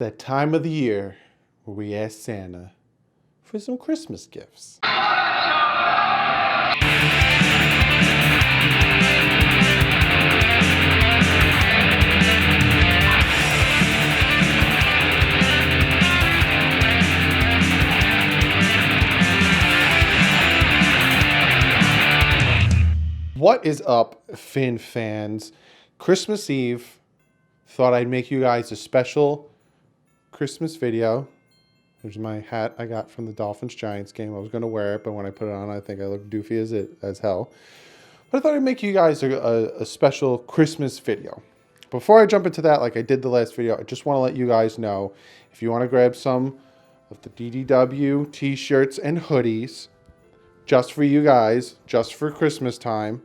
That time of the year where we ask Santa for some Christmas gifts. What is up, Finn fans? Christmas Eve, thought I'd make you guys a special Christmas video. There's my hat I got from the Dolphins Giants game. I was going to wear it, but when I put it on, I think I look doofy as hell. But I thought I'd make you guys a special Christmas video. Before I jump into that, like I did the last video, I just want to let you guys know, if you want to grab some of the DDW t-shirts and hoodies, just for you guys, just for Christmas time,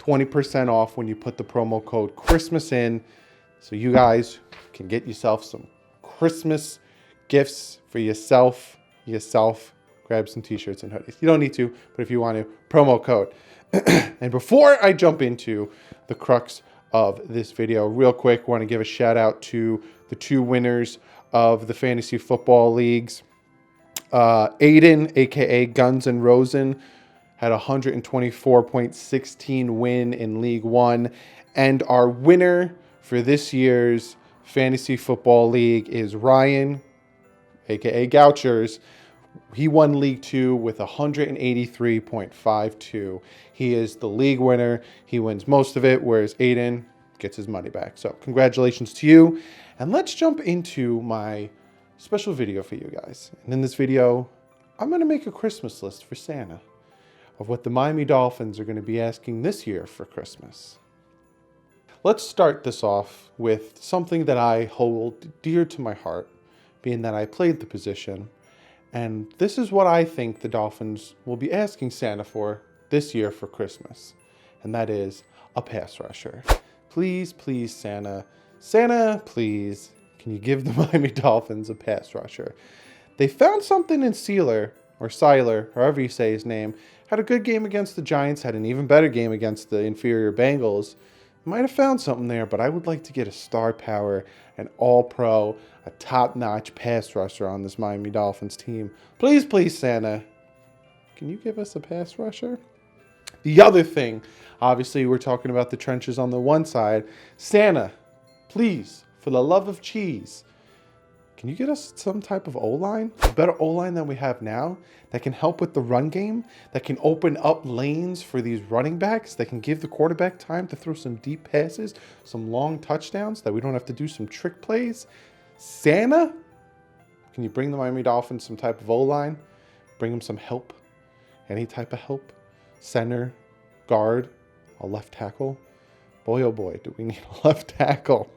20% off when you put the promo code Christmas in, so you guys can get yourself some Christmas gifts for yourself. Grab some t-shirts and hoodies. You don't need to, but if you want to, promo code. And before I jump into the crux of this video, real quick, I want to give a shout out to the two winners of the fantasy football leagues. Aiden, aka Guns N' Rosen, had a 124.16 win in League One. And our winner for this year's fantasy football league is Ryan, aka Gouchers. He won League Two with 183.52. He is the league winner. He wins most of it, whereas Aiden gets his money back. So congratulations to you. And let's jump into my special video for you guys. And in this video, I'm going to make a Christmas list for Santa of what the Miami Dolphins are going to be asking this year for Christmas. Let's start this off with something that I hold dear to my heart, being that I played the position. And this is what I think the Dolphins will be asking Santa for this year for Christmas. And that is a pass rusher. Please, please, Santa. Santa, please, can you give the Miami Dolphins a pass rusher? They found something in Seiler, however you say his name. Had a good game against the Giants, had an even better game against the inferior Bengals. Might have found something there, but I would like to get a star power, an all-pro, a top-notch pass rusher on this Miami Dolphins team. Please, please, Santa, can you give us a pass rusher? The other thing, obviously, we're talking about the trenches on the one side. Santa, please, for the love of cheese, can you get us some type of O-line? A better O-line than we have now that can help with the run game, that can open up lanes for these running backs, that can give the quarterback time to throw some deep passes, some long touchdowns, that we don't have to do some trick plays. Santa, can you bring the Miami Dolphins some type of O-line? Bring them some help, any type of help. Center, guard, a left tackle. Boy, oh boy, do we need a left tackle.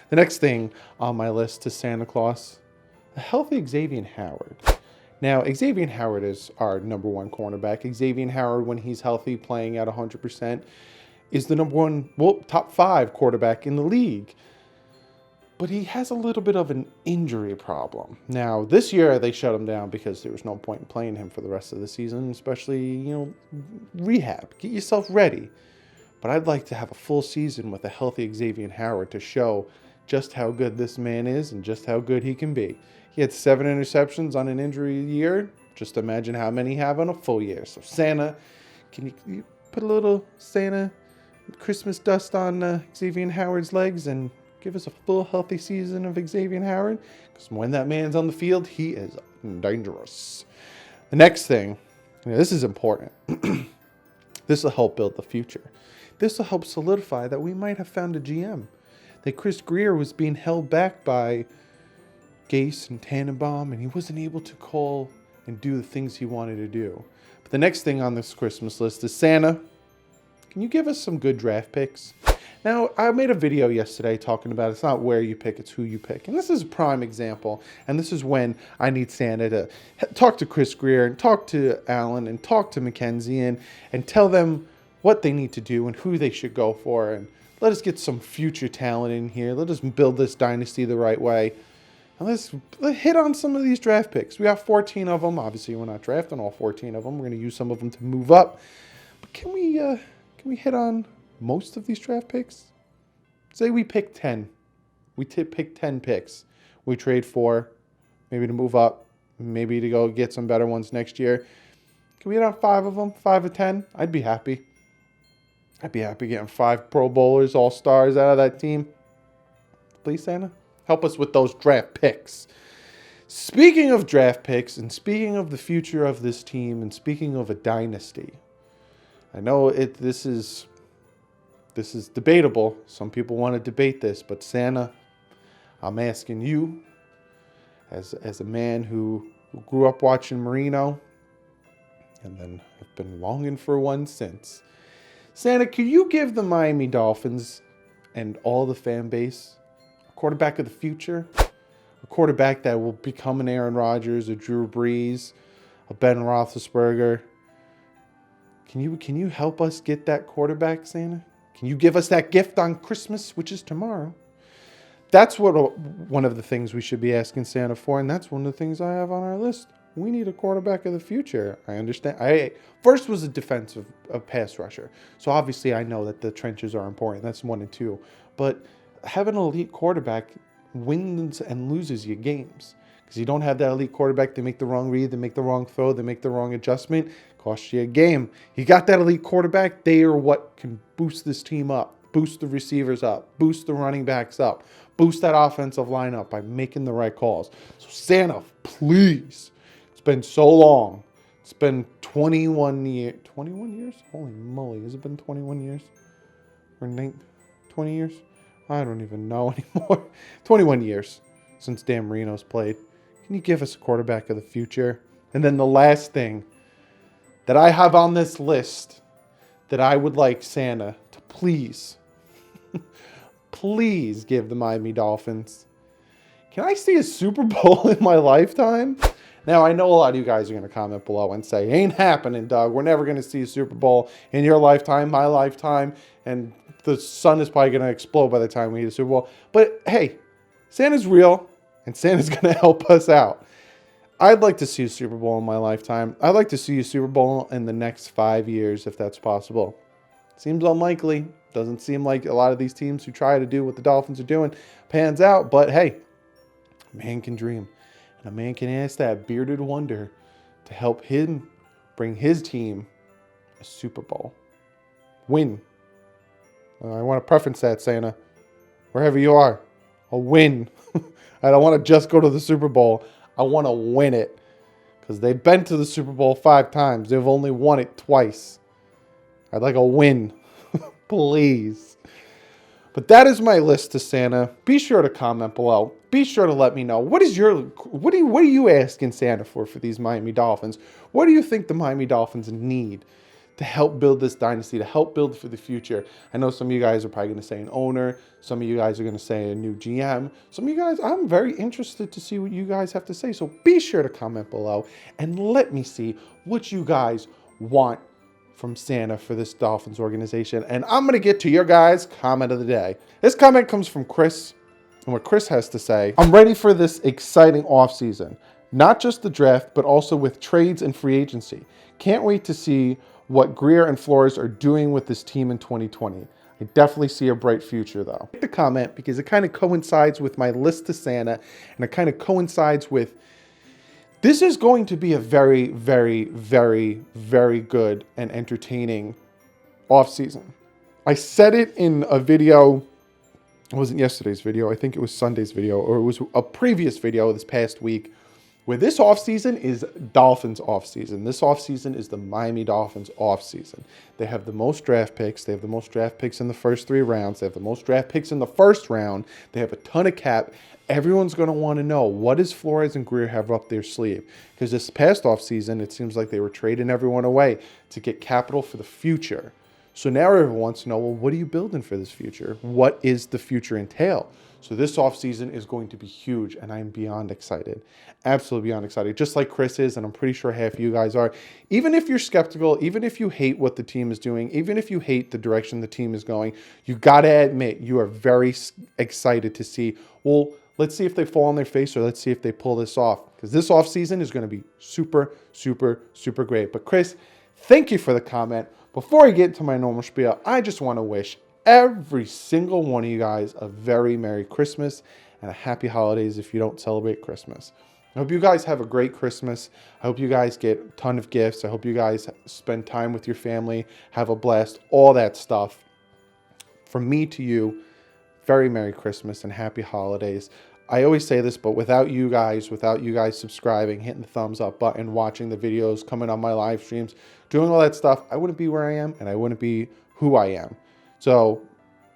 The next thing on my list is Santa Claus, a healthy Xavier Howard. Now, Xavier Howard is our number one cornerback. Xavier Howard, when he's healthy, playing at 100%, is the number one, top 5 quarterback in the league. But he has a little bit of an injury problem. Now, this year they shut him down because there was no point in playing him for the rest of the season, especially, rehab. Get yourself ready. But I'd like to have a full season with a healthy Xavier Howard to show just how good this man is and just how good he can be. He had 7 interceptions on an injury year. Just imagine how many he have on a full year. So Santa, can you put a little Santa Christmas dust on Xavier Howard's legs and give us a full healthy season of Xavier Howard? Because when that man's on the field, he is dangerous. The next thing, this is important. This will help build the future. This will help solidify that we might have found a GM. That Chris Grier was being held back by Gase and Tannenbaum, and he wasn't able to call and do the things he wanted to do. But the next thing on this Christmas list is Santa, can you give us some good draft picks? Now, I made a video yesterday talking about it's not where you pick, it's who you pick. And this is a prime example. And this is when I need Santa to talk to Chris Grier and talk to Allen and talk to Mackenzie and tell them what they need to do and who they should go for. And let us get some future talent in here. Let us build this dynasty the right way. And let's hit on some of these draft picks. We got 14 of them. Obviously, we're not drafting all 14 of them. We're going to use some of them to move up. But can we hit on most of these draft picks? Say we pick 10. We pick 10 picks. we trade for, maybe to move up, maybe to go get some better ones next year. Can we get on 5 of them, 5 of 10? I'd be happy. I'd be happy getting 5 Pro Bowlers, All-Stars out of that team. Please, Santa, help us with those draft picks. Speaking of draft picks and speaking of the future of this team and speaking of a dynasty, I know this is debatable. Some people want to debate this, but Santa, I'm asking you, as a man who grew up watching Marino, and then have been longing for one since. Santa, can you give the Miami Dolphins and all the fan base a quarterback of the future? A quarterback that will become an Aaron Rodgers, a Drew Brees, a Ben Roethlisberger. Can you help us get that quarterback, Santa? Can you give us that gift on Christmas, which is tomorrow? That's one of the things we should be asking Santa for, and that's one of the things I have on our list. We need a quarterback of the future. I understand. First was a defensive pass rusher. So obviously I know that the trenches are important. That's 1 and 2. But having an elite quarterback wins and loses you games. Because you don't have that elite quarterback, they make the wrong read, they make the wrong throw, they make the wrong adjustment, costs you a game. You got that elite quarterback, they are what can boost this team up, boost the receivers up, boost the running backs up, boost that offensive line up by making the right calls. So Santa, please. It's been so long. It's been 21 years. 21 years? Holy moly. Has it been 21 years? Or 20 years? I don't even know anymore. 21 years since Dan Marino's played. Can you give us a quarterback of the future? And then the last thing that I have on this list that I would like Santa to please give the Miami Dolphins. Can I see a Super Bowl in my lifetime? Now, I know a lot of you guys are going to comment below and say, ain't happening, Doug. We're never going to see a Super Bowl in your lifetime, my lifetime, and the sun is probably going to explode by the time we hit a Super Bowl. But hey, Santa's real, and Santa's going to help us out. I'd like to see a Super Bowl in my lifetime. I'd like to see a Super Bowl in the next 5 years, if that's possible. Seems unlikely. Doesn't seem like a lot of these teams who try to do what the Dolphins are doing pans out. But hey, a man can dream. And a man can ask that bearded wonder to help him bring his team a Super Bowl. Win. I want to preference that, Santa. Wherever you are, a win. I don't want to just go to the Super Bowl. I want to win it. Because they've been to the Super Bowl 5 times. They've only won it twice. I'd like a win. Please. But that is my list to Santa. Be sure to comment below. Be sure to let me know. What are you asking Santa for these Miami Dolphins? What do you think the Miami Dolphins need to help build this dynasty, to help build for the future? I know some of you guys are probably going to say an owner. Some of you guys are going to say a new GM. Some of you guys, I'm very interested to see what you guys have to say. So be sure to comment below and let me see what you guys want from Santa for this Dolphins organization. And I'm going to get to your guys' comment of the day. This comment comes from Chris. And what Chris has to say: I'm ready for this exciting offseason. Not just the draft, but also with trades and free agency. Can't wait to see what Grier and Flores are doing with this team in 2020. I definitely see a bright future, though. I like the comment because it kind of coincides with my list to Santa, and it kind of coincides with this is going to be a very, very, very, very good and entertaining offseason. I said it in a video. It wasn't yesterday's video. I think it was Sunday's video, or it was a previous video this past week, where this offseason is Dolphins offseason. This offseason is the Miami Dolphins offseason. They have the most draft picks. They have the most draft picks in the first 3 rounds. They have the most draft picks in the first round. They have a ton of cap. Everyone's going to want to know, what does Flores and Grier have up their sleeve? Because this past offseason, it seems like they were trading everyone away to get capital for the future. So now everyone wants to know, well, what are you building for this future? What is the future entail? So this offseason is going to be huge, and I'm beyond excited. Absolutely beyond excited. Just like Chris is, and I'm pretty sure half of you guys are. Even if you're skeptical, even if you hate what the team is doing, even if you hate the direction the team is going, you got to admit you are very excited to see, well, let's see if they fall on their face, or let's see if they pull this off. Because this offseason is going to be super, super, super great. But Chris, thank you for the comment. Before I get into my normal spiel, I just want to wish every single one of you guys a very Merry Christmas and a happy holidays if you don't celebrate Christmas. I hope you guys have a great Christmas. I hope you guys get a ton of gifts. I hope you guys spend time with your family, have a blast, all that stuff. From me to you, very Merry Christmas and happy holidays. I always say this, but without you guys subscribing, hitting the thumbs up button, watching the videos, coming on my live streams, doing all that stuff, I wouldn't be where I am and I wouldn't be who I am. So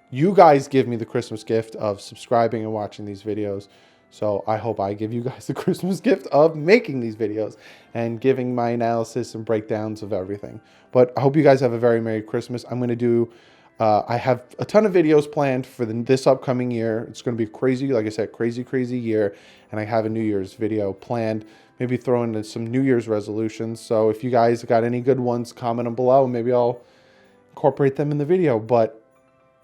you guys give me the Christmas gift of subscribing and watching these videos. So I hope I give you guys the Christmas gift of making these videos and giving my analysis and breakdowns of everything. But I hope you guys have a very Merry Christmas. I'm going to do, I have a ton of videos planned for this upcoming year. It's going to be crazy, like I said, crazy year. And I have a New Year's video planned. Maybe throw in some New Year's resolutions. So if you guys got any good ones, comment them below. Maybe I'll incorporate them in the video. But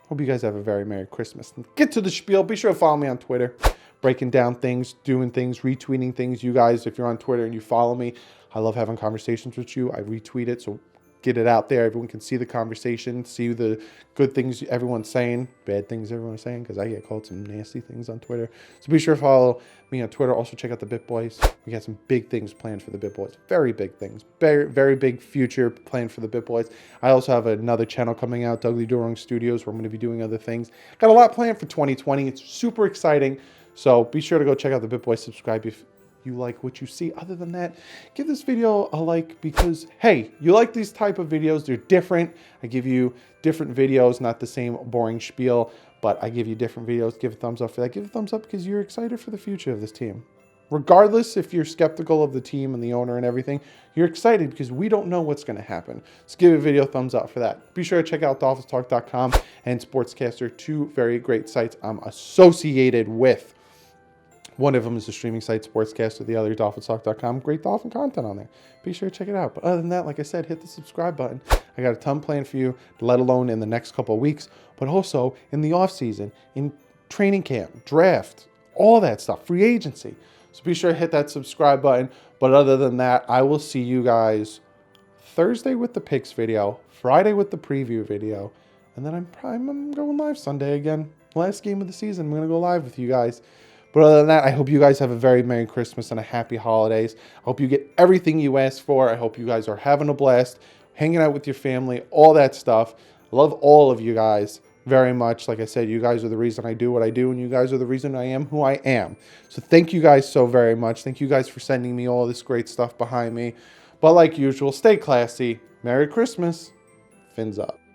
hope you guys have a very Merry Christmas. And get to the spiel. Be sure to follow me on Twitter. Breaking down things, doing things, retweeting things. You guys, if you're on Twitter and you follow me, I love having conversations with you. I retweet it, so get it out there. Everyone can see the conversation, see the good things everyone's saying, bad things everyone's saying, because I get called some nasty things on Twitter. So be sure to follow me on Twitter. Also check out the Bit Boys. We got some big things planned for the Bit Boys. Very big things. Very big future planned for the Bit Boys. I also have another channel coming out, DouglieDoWrong Studios, where I'm going to be doing other things. Got a lot planned for 2020. It's super exciting. So be sure to go check out the Bit Boys. Subscribe if you like what you see. Other than that, give this video a like because, hey, you like these type of videos. They're different. I give you different videos, not the same boring spiel, but I give you different videos. Give a thumbs up for that. Give a thumbs up because you're excited for the future of this team. Regardless if you're skeptical of the team and the owner and everything, you're excited because we don't know what's going to happen. So give a video a thumbs up for that. Be sure to check out DolphinsTalk.com and Sportscaster, two very great sites I'm associated with. One of them is the streaming site Sportscaster, the other DolphinsTalk.com. Great Dolphin content on there. Be sure to check it out. But other than that, like I said, hit the subscribe button. I got a ton planned for you, let alone in the next couple of weeks, but also in the offseason, in training camp, draft, all that stuff, free agency. So be sure to hit that subscribe button. But other than that, I will see you guys Thursday with the picks video, Friday with the preview video, and then I'm going live Sunday again. Last game of the season, I'm going to go live with you guys. But other than that, I hope you guys have a very Merry Christmas and a happy holidays. I hope you get everything you asked for. I hope you guys are having a blast, hanging out with your family, all that stuff. I love all of you guys very much. Like I said, you guys are the reason I do what I do, and you guys are the reason I am who I am. So thank you guys so very much. Thank you guys for sending me all this great stuff behind me. But like usual, stay classy. Merry Christmas. Fins up.